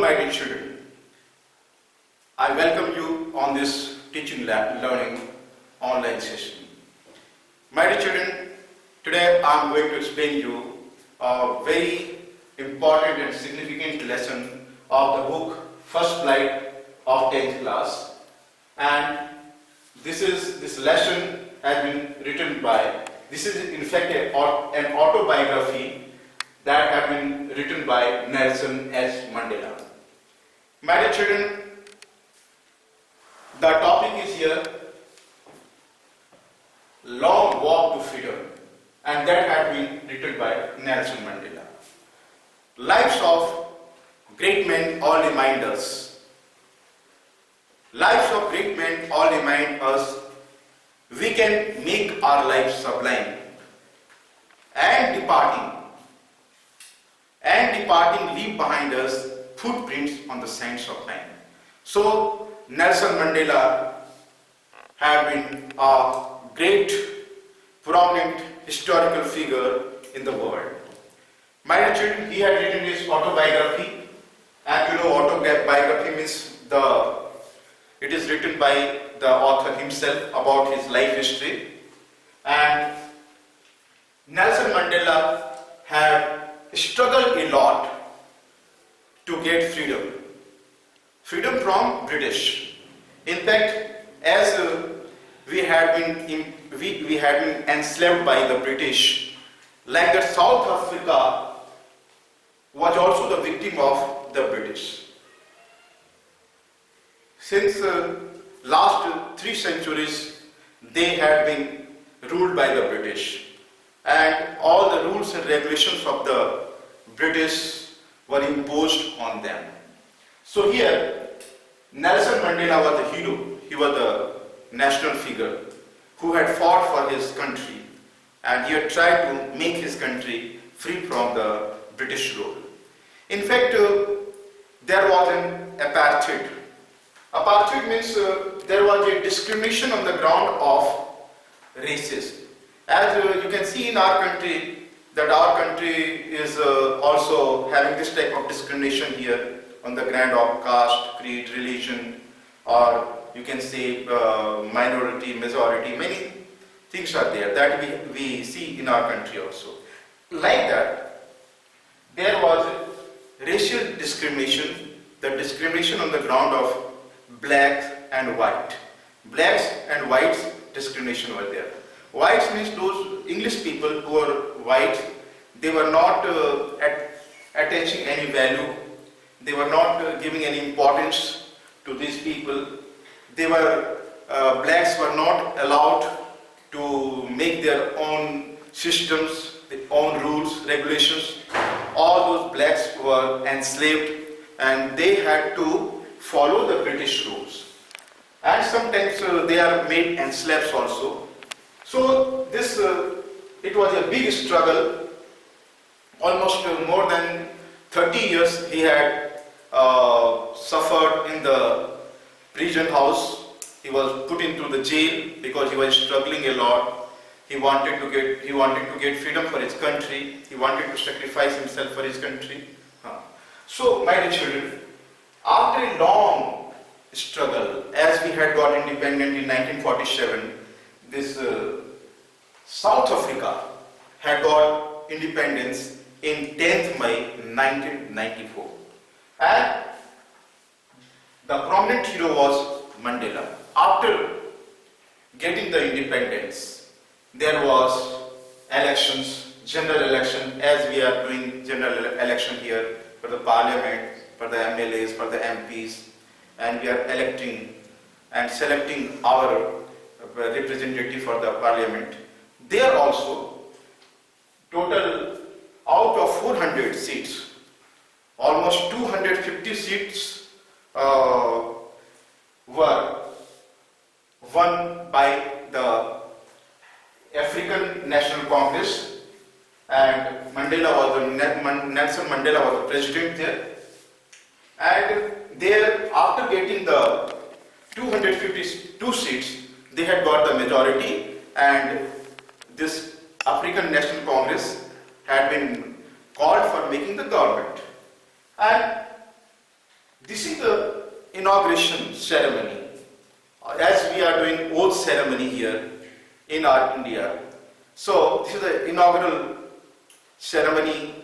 my dear children, I welcome you on this teaching learning online session. My dear children, today I am going to explain you a very important and significant lesson of the book First Flight of 10th class, and this lesson has been written by, this is in fact an autobiography that has been written by Nelson S. Mandela. My dear children, the topic is here, Long Walk to Freedom, and that had been written by Nelson Mandela. Lives of great men all remind us. Lives of great men all remind us we can make our lives sublime. And departing leave behind us footprints on the sands of time. So Nelson Mandela had been a great, prominent historical figure in the world. My dear children, he had written his autobiography, and you know autobiography means it is written by the author himself about his life history. And Nelson Mandela had struggled a lot to get freedom from British. In fact, as we had been enslaved by the British, like that South Africa was also the victim of the British. Since last 3 centuries, they had been ruled by the British, and all the rules and regulations of the British were imposed on them. So here, Nelson Mandela was the hero. He was the national figure who had fought for his country, and he had tried to make his country free from the British rule. In fact, there was an apartheid. Apartheid means there was a discrimination on the ground of races. As you can see in our country, that our country is also having this type of discrimination here on the ground of caste, creed, religion, or you can say minority, majority, many things are there that we see in our country also. Like that, there was racial discrimination, the discrimination on the ground of blacks and white. Blacks and whites discrimination were there. Whites means those English people who are white, they were not attaching any value, they were not giving any importance to these people. Blacks were not allowed to make their own systems, their own rules, regulations. All those blacks were enslaved and they had to follow the British rules. And sometimes they are made enslaved also. So it was a big struggle. Almost more than 30 years he had suffered in the prison house. He was put into the jail because he was struggling a lot. He wanted to get freedom for his country. He wanted to sacrifice himself for his country. So, my dear children, after a long struggle, as we had got independent in 1947, this South Africa had got independence in 10th May 1994. And the prominent hero was Mandela. After getting the independence, there was elections, general election, as we are doing general election here for the parliament, for the MLAs, for the MPs, and we are electing and selecting our representative for the parliament. There also, total out of 400 seats, almost 250 seats were won by the African National Congress, and Nelson Mandela was the president there. And there, after getting the 252 seats, they had got the majority, and this African National Congress had been called for making the government. And This is the inauguration ceremony. As we are doing oath ceremony here in our India. So this is the inaugural ceremony.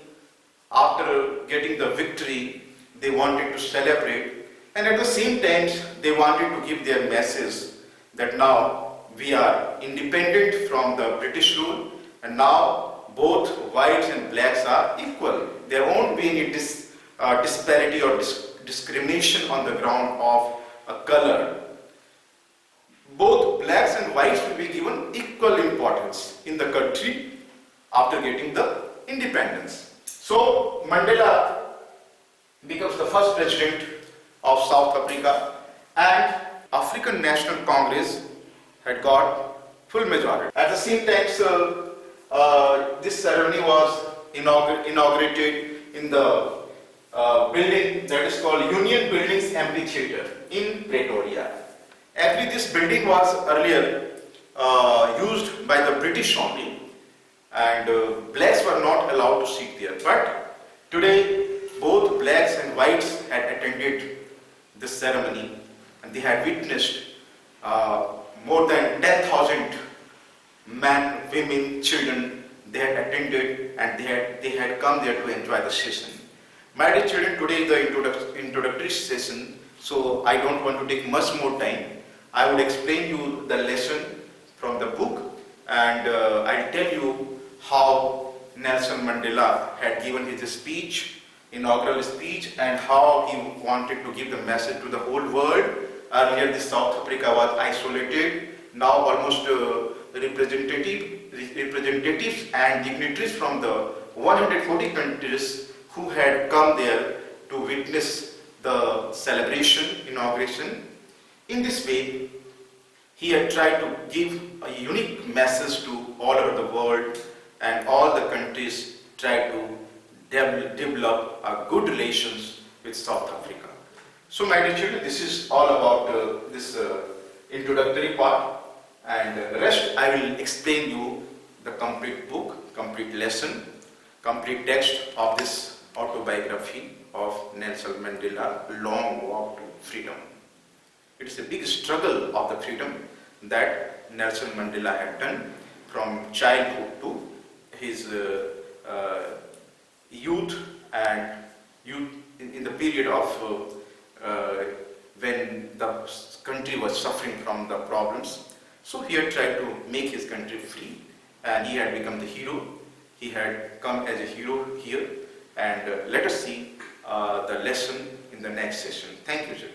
After getting the victory, they wanted to celebrate, and at the same time they wanted to give their message that now we are independent from the British rule, and now both whites and blacks are equal. There won't be any disparity or discrimination on the ground of a color. Both blacks and whites will be given equal importance in the country after getting the independence. So Mandela becomes the first president of South Africa, and African National Congress had got full majority. At the same time, this ceremony was inaugurated in the building that is called Union Buildings Amphitheatre in Pretoria. Actually, this building was earlier used by the British only, and blacks were not allowed to sit there. But today, both blacks and whites had attended this ceremony, and they had witnessed more than 10,000 men, women, children. They had attended, and they had come there to enjoy the session. My dear children, today is the introductory session, so I don't want to take much more time. I will explain you the lesson from the book, and I'll tell you how Nelson Mandela had given his speech, inaugural speech, and how he wanted to give the message to the whole world. Earlier, the South Africa was isolated. Now, almost representatives and dignitaries from the 140 countries who had come there to witness the celebration, inauguration. In this way, he had tried to give a unique message to all over the world, and all the countries tried to develop a good relations with South Africa. So my dear children, this is all about this introductory part, and the rest I will explain you the complete book, complete lesson, complete text of this autobiography of Nelson Mandela, Long Walk to Freedom. It is a big struggle of the freedom that Nelson Mandela had done from childhood to his youth, and in the period of when the country was suffering from the problems. So he had tried to make his country free, and he had become the hero. He had come as a hero here, and let us see the lesson in the next session. Thank you, children.